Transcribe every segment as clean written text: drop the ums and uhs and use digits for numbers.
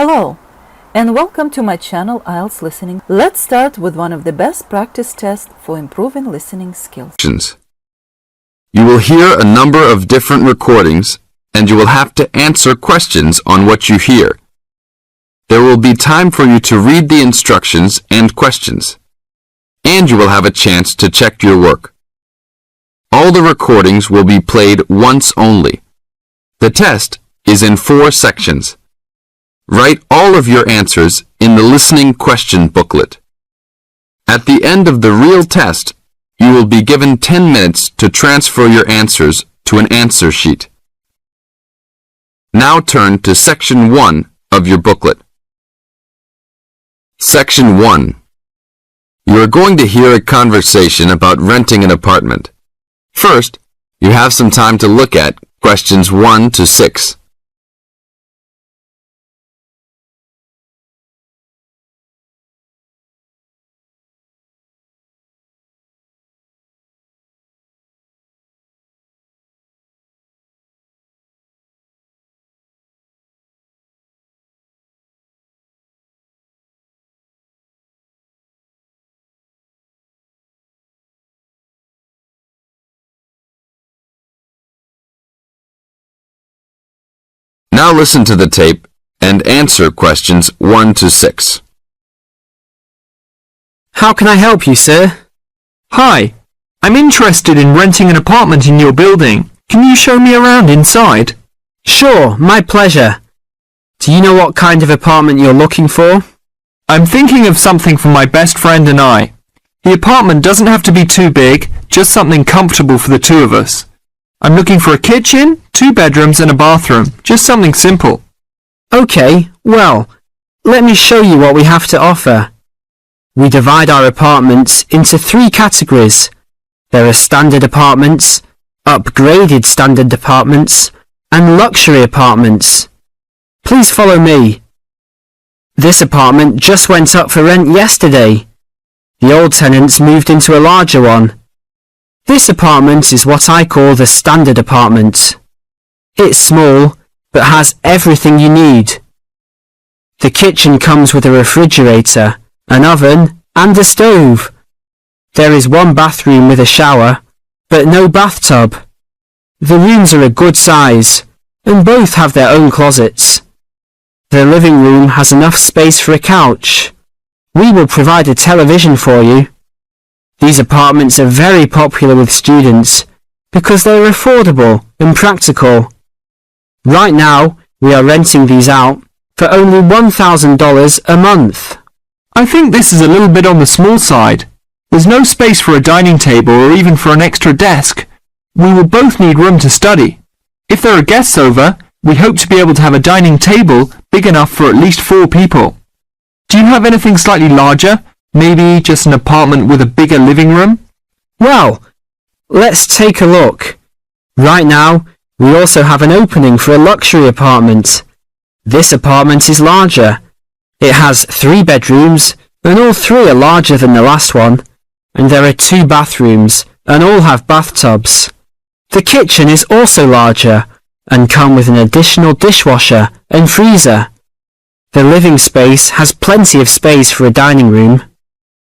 Hello, and welcome to my channel Ielts Listening. Let's start with one of the best practice tests for improving listening skills. You will hear a number of different recordings, and you will have to answer questions on what you hear. There will be time for you to read the instructions and questions, and you will have a chance to check your work. All the recordings will be played once only. The test is in 4 sections. Write all of your answers in the listening question booklet. At the end of the real test, you will be given 10 minutes to transfer your answers to an answer sheet. Now turn to Section 1 of your booklet. Section 1. You are going to hear a conversation about renting an apartment. First, you have some time to look at questions 1 to 6. Now listen to the tape and answer questions 1 to 6. How can I help you, sir? Hi, I'm interested in renting an apartment in your building. Can you show me around inside? Sure, my pleasure. Do you know what kind of apartment you're looking for? I'm thinking of something for my best friend and I. The apartment doesn't have to be too big, just something comfortable for the two of us. I'm looking for a kitchen, 2 bedrooms and a bathroom, just something simple. Okay, well, let me show you what we have to offer. We divide our apartments into 3 categories. There are standard apartments, upgraded standard apartments, and luxury apartments. Please follow me. This apartment just went up for rent yesterday. The old tenants moved into a larger one. This apartment is what I call the standard apartment. It's small, but has everything you need. The kitchen comes with a refrigerator, an oven, and a stove. There is 1 bathroom with a shower, but no bathtub. The rooms are a good size, and both have their own closets. The living room has enough space for a couch. We will provide a television for you. These apartments are very popular with students because they are affordable and practical. Right now, we are renting these out for only $1,000 a month. I think this is a little bit on the small side. There's no space for a dining table or even for an extra desk. We will both need room to study. If there are guests over, we hope to be able to have a dining table big enough for at least 4 people. Do you have anything slightly larger? Maybe just an apartment with a bigger living room? Well, let's take a look. Right now, we also have an opening for a luxury apartment. This apartment is larger. It has 3 bedrooms, and all 3 are larger than the last one. And there are 2 bathrooms, and all have bathtubs. The kitchen is also larger, and come with an additional dishwasher and freezer. The living space has plenty of space for a dining room.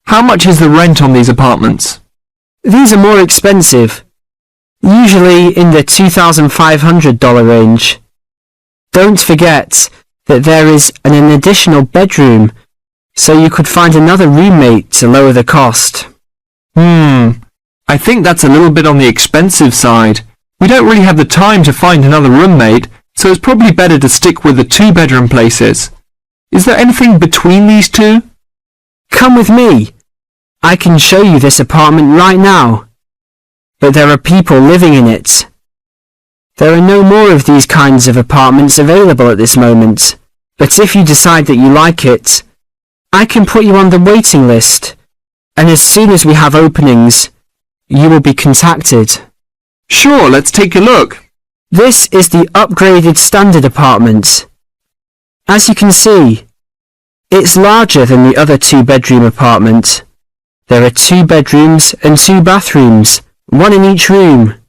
How much is the rent on these apartments? These are more expensive, usually in the $2,500 range. Don't forget that there is an additional bedroom, so you could find another roommate to lower the cost. I think that's a little bit on the expensive side. We don't really have the time to find another roommate, so it's probably better to stick with the 2-bedroom places. Is there anything between these 2? Come with me. I can show you this apartment right now. But there are people living in it. There are no more of these kinds of apartments available at this moment. But if you decide that you like it, I can put you on the waiting list. And as soon as we have openings, you will be contacted. Sure, let's take a look. This is the upgraded standard apartment. As you can see, it's larger than the other 2-bedroom apartment. There are 2 bedrooms and 2 bathrooms, 1 in each room.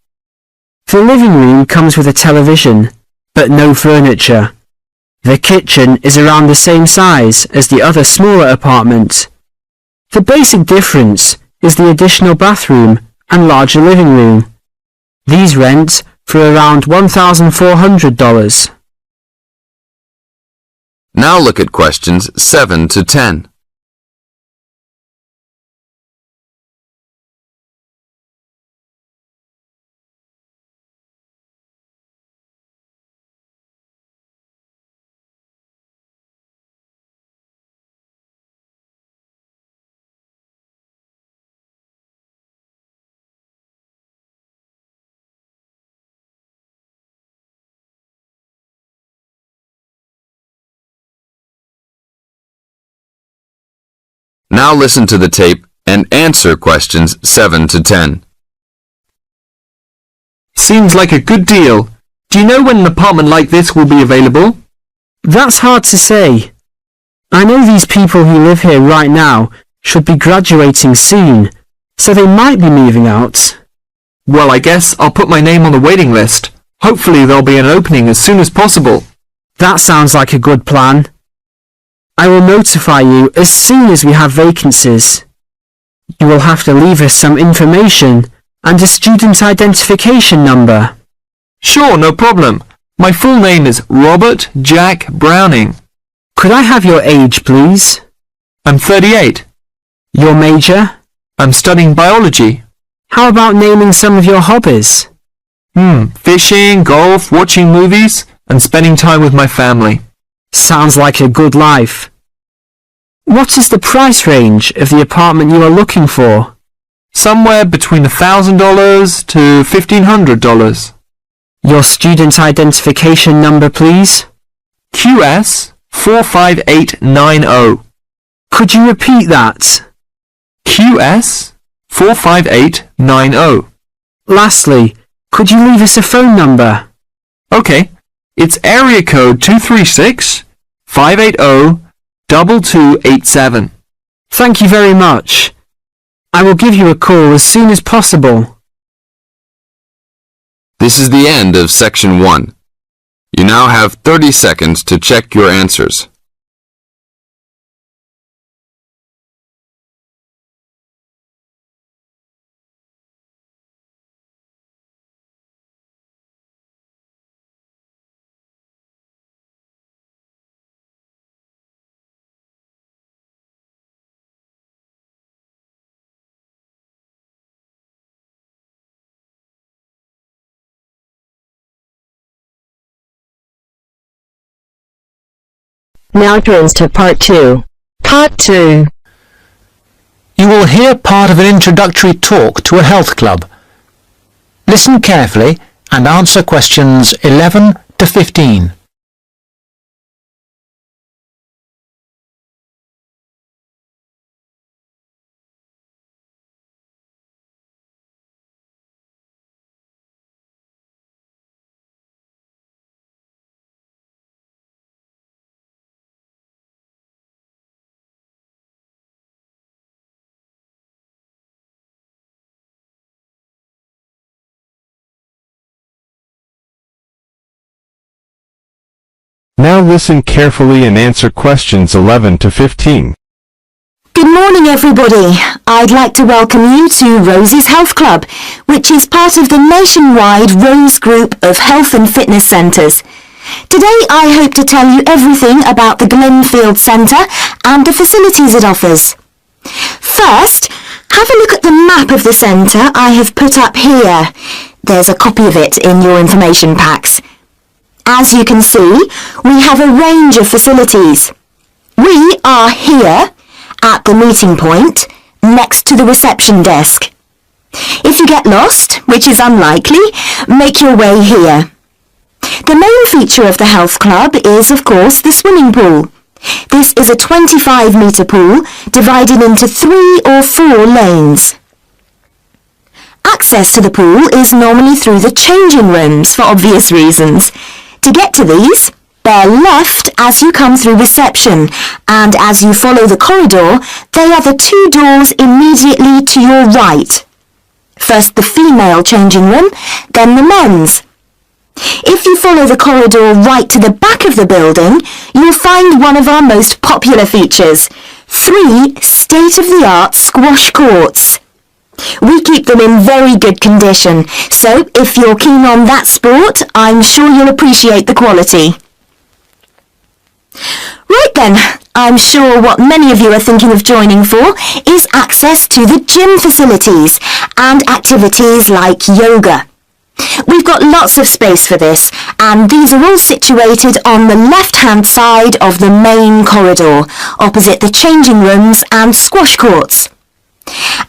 The living room comes with a television, but no furniture. The kitchen is around the same size as the other smaller apartment. The basic difference is the additional bathroom and larger living room. These rent for around $1,400. Now look at questions 7 to 10. Now listen to the tape and answer questions 7 to 10. Seems like a good deal. Do you know when an apartment like this will be available? That's hard to say. I know these people who live here right now should be graduating soon, so they might be moving out. Well, I guess I'll put my name on the waiting list. Hopefully there'll be an opening as soon as possible. That sounds like a good plan. I will notify you as soon as we have vacancies. You will have to leave us some information and a student identification number. Sure, no problem. My full name is Robert Jack Browning. Could I have your age, please? I'm 38. Your major? I'm studying biology. How about naming some of your hobbies? Fishing, golf, watching movies, and spending time with my family. Sounds like a good life. What is the price range of the apartment you are looking for? Somewhere between $1,000 to $1,500. Your student identification number, please? QS 45890. Could you repeat that? QS 45890. Lastly, could you leave us a phone number? Okay, it's area code 236-580-2287. Thank you very much. I will give you a call as soon as possible. This is the end of section 1. You now have 30 seconds to check your answers. Now turns to Part 2. Part 2. You will hear part of an introductory talk to a health club. Listen carefully and answer questions 11 to 15. Now listen carefully and answer questions 11 to 15. Good morning, everybody. I'd like to welcome you to Rose's Health Club, which is part of the nationwide Rose Group of Health and Fitness Centres. Today I hope to tell you everything about the Glenfield Centre and the facilities it offers. First, have a look at the map of the centre I have put up here. There's a copy of it in your information packs. As you can see, we have a range of facilities. We are here at the meeting point next to the reception desk. If you get lost, which is unlikely, make your way here. The main feature of the health club is, of course, the swimming pool. This is a 25-metre pool divided into 3 or 4 lanes. Access to the pool is normally through the changing rooms for obvious reasons. To get to these, bear left as you come through reception, and as you follow the corridor, they are the 2 doors immediately to your right. First the female changing room, then the men's. If you follow the corridor right to the back of the building, you'll find one of our most popular features, 3 state-of-the-art squash courts. We keep them in very good condition, so if you're keen on that sport, I'm sure you'll appreciate the quality. Right then, I'm sure what many of you are thinking of joining for is access to the gym facilities and activities like yoga. We've got lots of space for this, and these are all situated on the left-hand side of the main corridor, opposite the changing rooms and squash courts.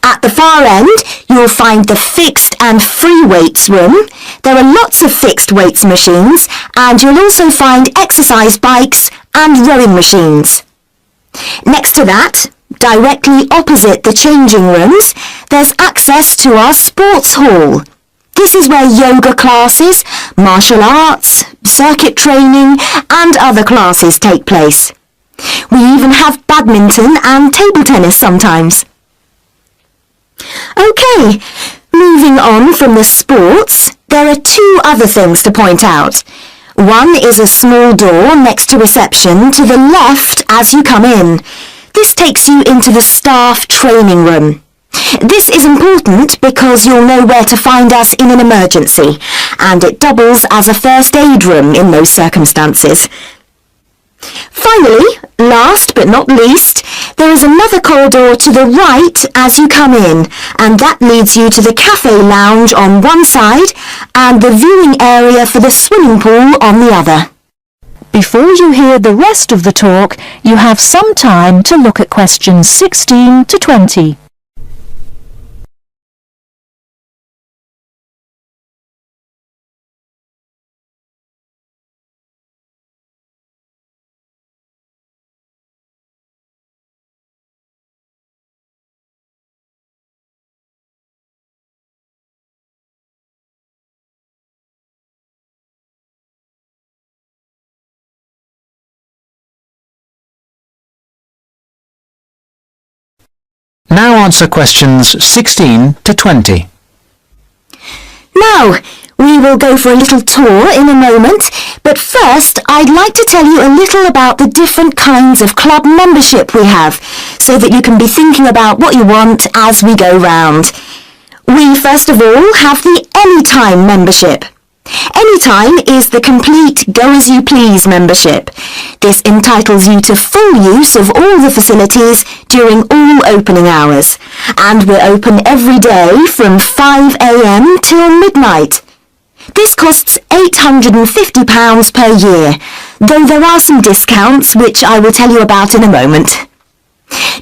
At the far end, you'll find the fixed and free weights room. There are lots of fixed weights machines, and you'll also find exercise bikes and rowing machines. Next to that, directly opposite the changing rooms, there's access to our sports hall. This is where yoga classes, martial arts, circuit training and other classes take place. We even have badminton and table tennis sometimes. Okay, moving on from the sports, there are 2 other things to point out. One is a small door next to reception to the left as you come in. This takes you into the staff training room. This is important because you'll know where to find us in an emergency, and it doubles as a first aid room in those circumstances. Finally, last but not least, there is another corridor to the right as you come in, and that leads you to the cafe lounge on one side and the viewing area for the swimming pool on the other. Before you hear the rest of the talk, you have some time to look at questions 16 to 20. Now answer questions 16 to 20. Now, we will go for a little tour in a moment, but first I'd like to tell you a little about the different kinds of club membership we have, so that you can be thinking about what you want as we go round. We first of all have the Anytime membership. Anytime is the complete go-as-you-please membership. This entitles you to full use of all the facilities during all opening hours, and we're open every day from 5 a.m. till midnight. This costs £850 per year, though there are some discounts which I will tell you about in a moment.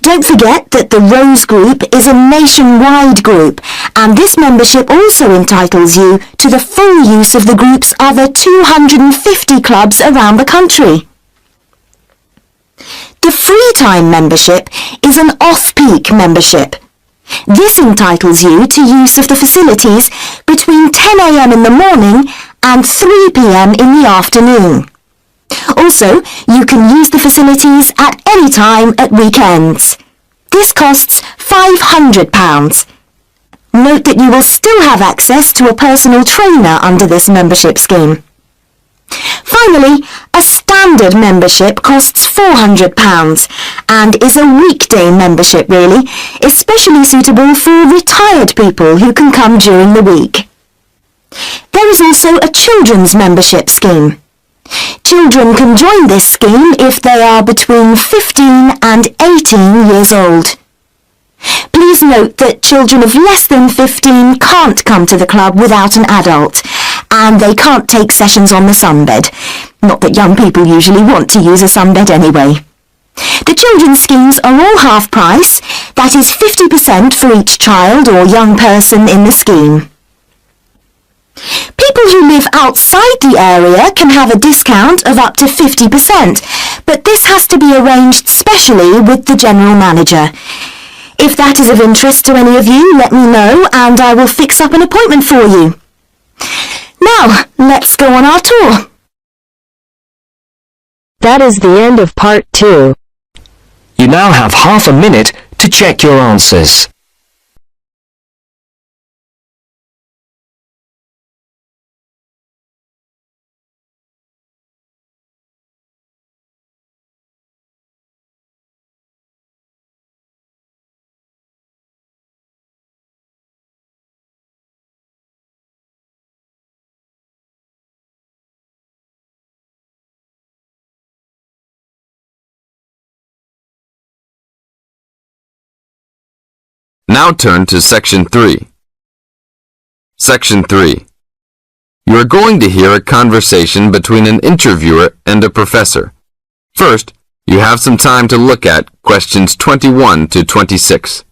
Don't forget that the Rose Group is a nationwide group, and this membership also entitles you to the full use of the group's other 250 clubs around the country. The Free Time membership is an off-peak membership. This entitles you to use of the facilities between 10 a.m. in the morning and 3 p.m. in the afternoon. Also, you can use the facilities at any time at weekends. This costs £500. Note that you will still have access to a personal trainer under this membership scheme. Finally, a standard membership costs £400 and is a weekday membership really, especially suitable for retired people who can come during the week. There is also a children's membership scheme. Children can join this scheme if they are between 15 and 18 years old. Please note that children of less than 15 can't come to the club without an adult, and they can't take sessions on the sunbed. Not that young people usually want to use a sunbed anyway. The children's schemes are all half price, that is 50% for each child or young person in the scheme. People who live outside the area can have a discount of up to 50%, but this has to be arranged specially with the general manager. If that is of interest to any of you, let me know and I will fix up an appointment for you. Now, let's go on our tour. That is the end of part 2. You now have half a minute to check your answers. Now turn to Section 3. Section 3. You are going to hear a conversation between an interviewer and a professor. First, you have some time to look at questions 21 to 26.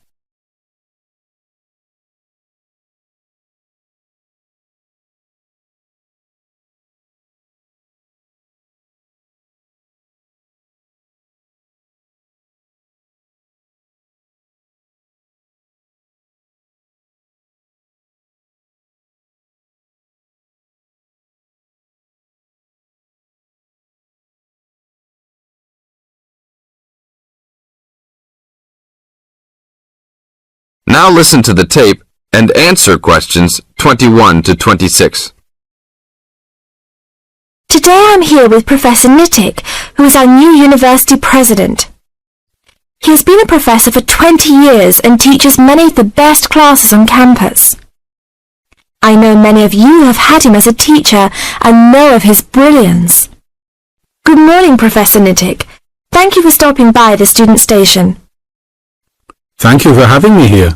Now listen to the tape and answer questions 21 to 26. Today I'm here with Professor Nittick, who is our new university president. He has been a professor for 20 years and teaches many of the best classes on campus. I know many of you have had him as a teacher and know of his brilliance. Good morning, Professor Nittick. Thank you for stopping by the student station. Thank you for having me here.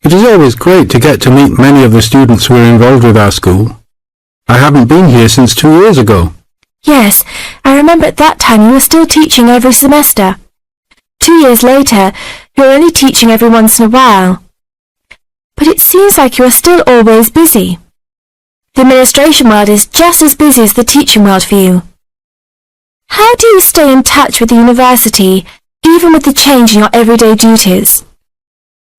It is always great to get to meet many of the students who are involved with our school. I haven't been here since 2 years ago. Yes, I remember at that time you were still teaching every semester. 2 years later, you're only teaching every once in a while. But it seems like you are still always busy. The administration world is just as busy as the teaching world for you. How do you stay in touch with the university, even with the change in your everyday duties?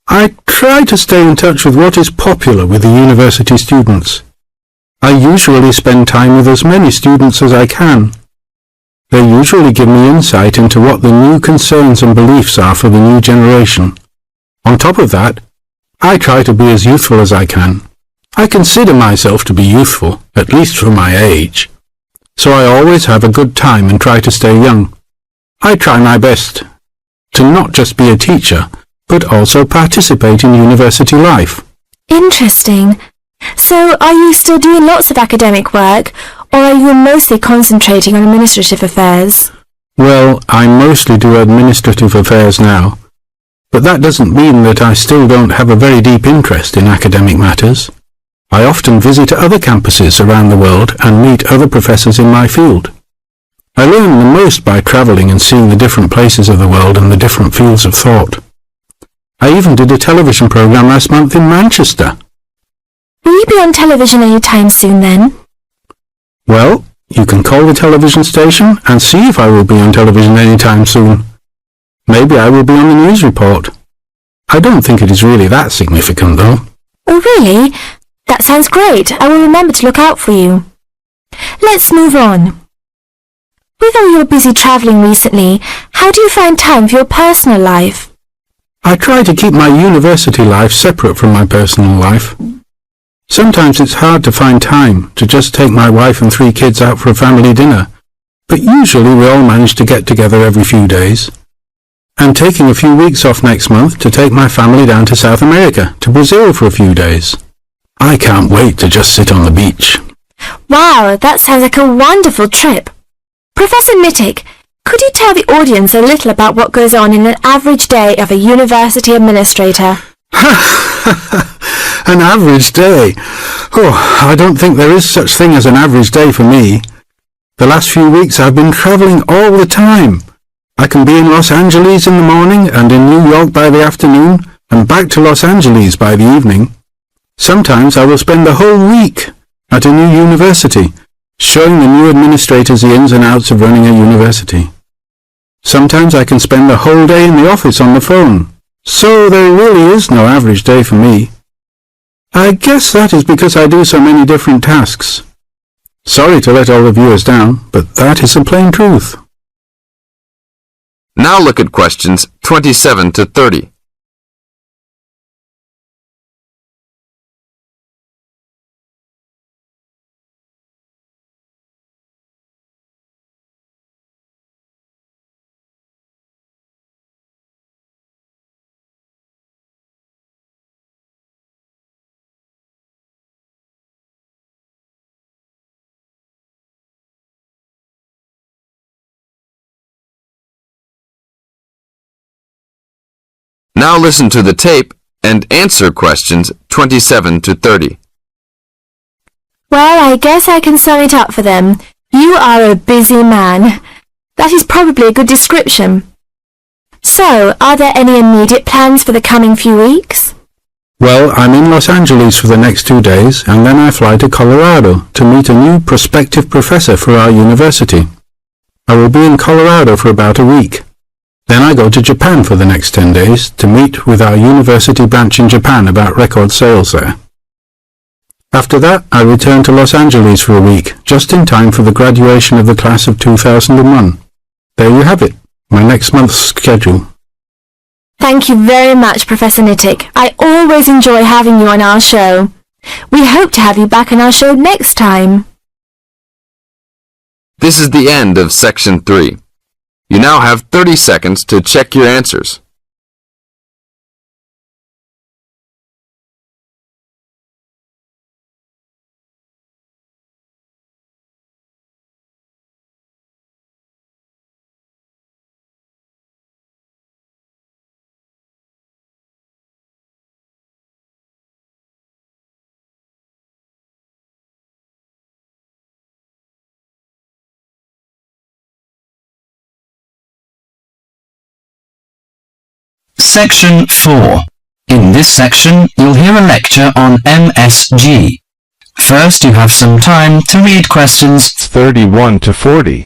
I try to stay in touch with what is popular with the university students. I usually spend time with as many students as I can. They usually give me insight into what the new concerns and beliefs are for the new generation. On top of that, I try to be as youthful as I can. I consider myself to be youthful, at least for my age. So I always have a good time and try to stay young. I try my best to not just be a teacher, but also participate in university life. Interesting. So are you still doing lots of academic work, or are you mostly concentrating on administrative affairs? Well, I mostly do administrative affairs now, but that doesn't mean that I still don't have a very deep interest in academic matters. I often visit other campuses around the world and meet other professors in my field. I learn the most by travelling and seeing the different places of the world and the different fields of thought. I even did a television programme last month in Manchester. Will you be on television anytime soon then? Well, you can call the television station and see if I will be on television anytime soon. Maybe I will be on the news report. I don't think it is really that significant, though. Oh, really? That sounds great. I will remember to look out for you. Let's move on. With all your busy travelling recently, how do you find time for your personal life? I try to keep my university life separate from my personal life. Sometimes it's hard to find time to just take my wife and 3 kids out for a family dinner, but usually we all manage to get together every few days. I'm taking a few weeks off next month to take my family down to South America, to Brazil for a few days. I can't wait to just sit on the beach. Wow, that sounds like a wonderful trip. Professor Nittick, could you tell the audience a little about what goes on in an average day of a university administrator? An average day? Oh, I don't think there is such thing as an average day for me. The last few weeks I've been travelling all the time. I can be in Los Angeles in the morning and in New York by the afternoon and back to Los Angeles by the evening. Sometimes I will spend the whole week at a new university, showing the new administrators the ins and outs of running a university. Sometimes I can spend the whole day in the office on the phone. So there really is no average day for me. I guess that is because I do so many different tasks. Sorry to let all the viewers down, but that is the plain truth. Now look at questions 27 to 30. Now listen to the tape and answer questions 27 to 30. Well, I guess I can sum it up for them. You are a busy man. That is probably a good description. So, are there any immediate plans for the coming few weeks? Well, I'm in Los Angeles for the next 2 days, and then I fly to Colorado to meet a new prospective professor for our university. I will be in Colorado for about a week. Then I go to Japan for the next 10 days to meet with our university branch in Japan about record sales there. After that, I return to Los Angeles for a week, just in time for the graduation of the class of 2001. There you have it, my next month's schedule. Thank you very much, Professor Nittick. I always enjoy having you on our show. We hope to have you back on our show next time. This is the end of Section 3. You now have 30 seconds to check your answers. Section 4. In this section, you'll hear a lecture on MSG. First, you have some time to read questions 31 to 40.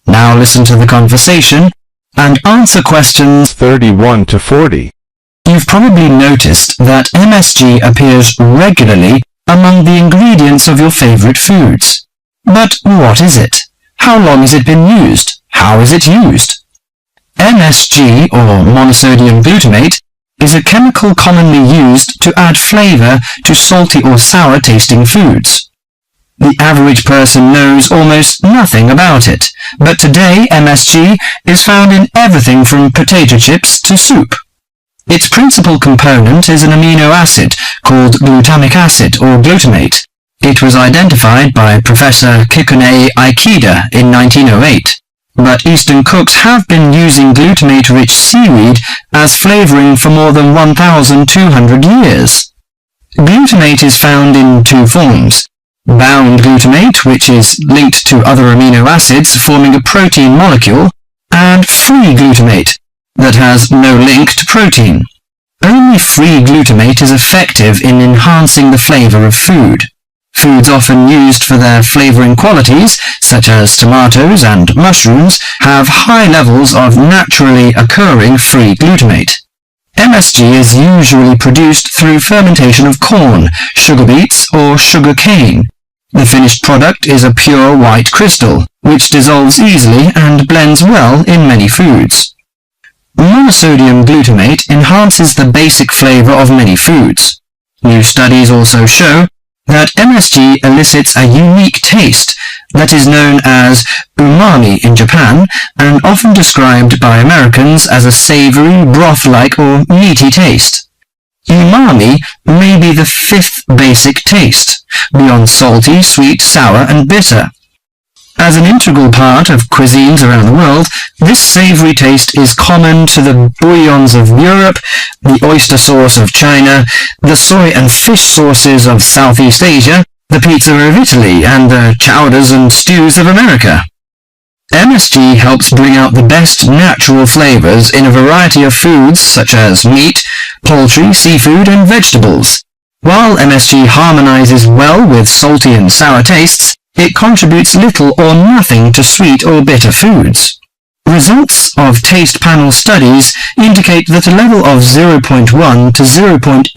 Now listen to the conversation and answer questions 31 to 40. You've probably noticed that MSG appears regularly among the ingredients of your favorite foods. But what is it? How long has it been used? How is it used? MSG, or monosodium glutamate, is a chemical commonly used to add flavor to salty or sour tasting foods. The average person knows almost nothing about it, but today MSG is found in everything from potato chips to soup. Its principal component is an amino acid called glutamic acid or glutamate. It was identified by Professor Kikunae Ikeda in 1908, but Eastern cooks have been using glutamate-rich seaweed as flavoring for more than 1,200 years. Glutamate is found in two forms: bound glutamate, which is linked to other amino acids forming a protein molecule, and free glutamate, that has no link to protein. Only free glutamate is effective in enhancing the flavor of food. Foods often used for their flavoring qualities, such as tomatoes and mushrooms, have high levels of naturally occurring free glutamate. MSG is usually produced through fermentation of corn, sugar beets, or sugar cane. The finished product is a pure white crystal, which dissolves easily and blends well in many foods. Monosodium glutamate enhances the basic flavor of many foods. New studies also show that MSG elicits a unique taste that is known as umami in Japan and often described by Americans as a savory, broth-like or meaty taste. Umami may be the fifth basic taste, beyond salty, sweet, sour, and bitter. As an integral part of cuisines around the world, this savory taste is common to the bouillons of Europe, the oyster sauce of China, the soy and fish sauces of Southeast Asia, the pizza of Italy, and the chowders and stews of America. MSG helps bring out the best natural flavors in a variety of foods such as meat, poultry, seafood, and vegetables. While MSG harmonizes well with salty and sour tastes, it contributes little or nothing to sweet or bitter foods. Results of taste panel studies indicate that a level of 0.1 to 0.8%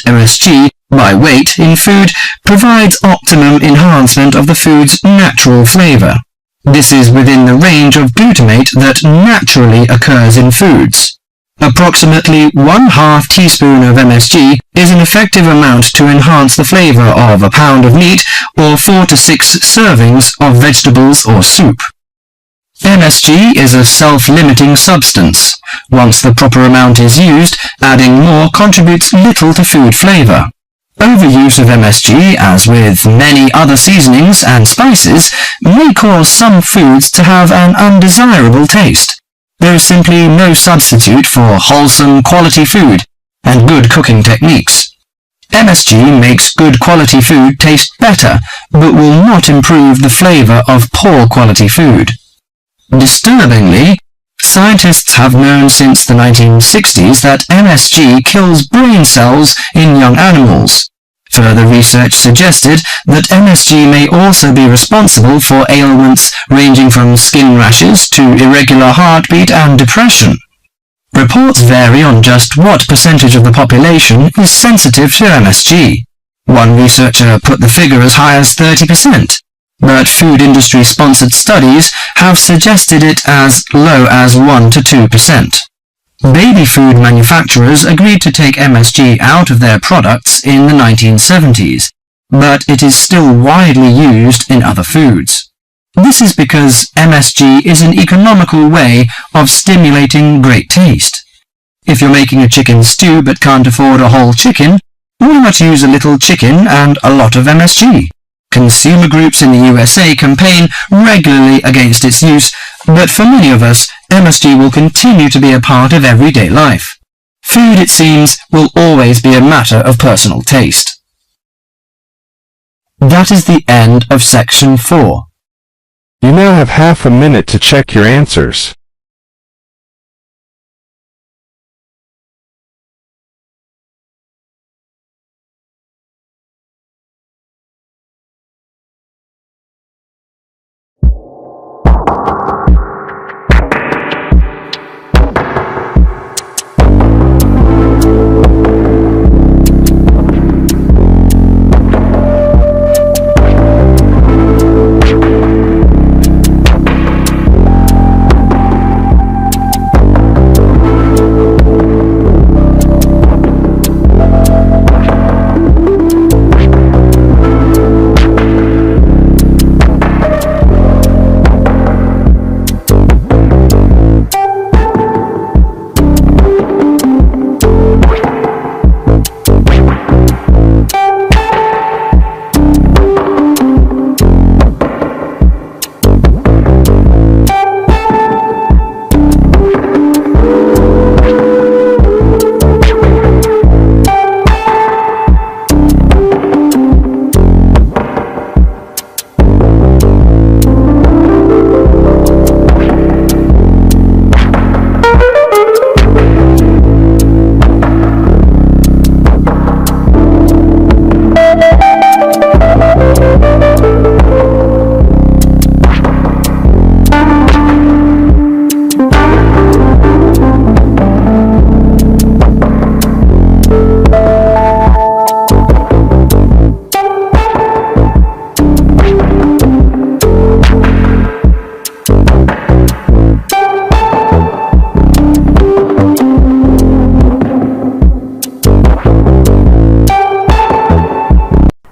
MSG by weight in food provides optimum enhancement of the food's natural flavor. This is within the range of glutamate that naturally occurs in foods. Approximately 1/2 teaspoon of MSG is an effective amount to enhance the flavor of a pound of meat or 4 to 6 servings of vegetables or soup. MSG is a self-limiting substance. Once the proper amount is used, adding more contributes little to food flavor. Overuse of MSG, as with many other seasonings and spices, may cause some foods to have an undesirable taste. There is simply no substitute for wholesome quality food and good cooking techniques. MSG makes good quality food taste better, but will not improve the flavor of poor quality food. Disturbingly, scientists have known since the 1960s that MSG kills brain cells in young animals. Further research suggested that MSG may also be responsible for ailments ranging from skin rashes to irregular heartbeat and depression. Reports vary on just what percentage of the population is sensitive to MSG. One researcher put the figure as high as 30%, but food industry-sponsored studies have suggested it as low as 1 to 2%. Baby food manufacturers agreed to take MSG out of their products in the 1970s, but it is still widely used in other foods. This is because MSG is an economical way of stimulating great taste. If you're making a chicken stew but can't afford a whole chicken, why not use a little chicken and a lot of MSG? Consumer groups in the USA campaign regularly against its use, but for many of us, MSG will continue to be a part of everyday life. Food, it seems, will always be a matter of personal taste. That is the end of section 4. You now have half a minute to check your answers.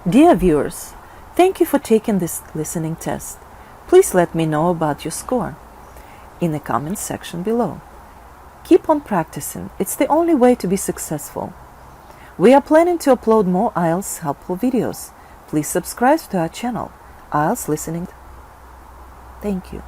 Dear viewers, thank you for taking this listening test. Please let me know about your score in the comments section below. Keep on practicing. It's the only way to be successful. We are planning to upload more IELTS helpful videos. Please subscribe to our channel, IELTS Listening. Thank you.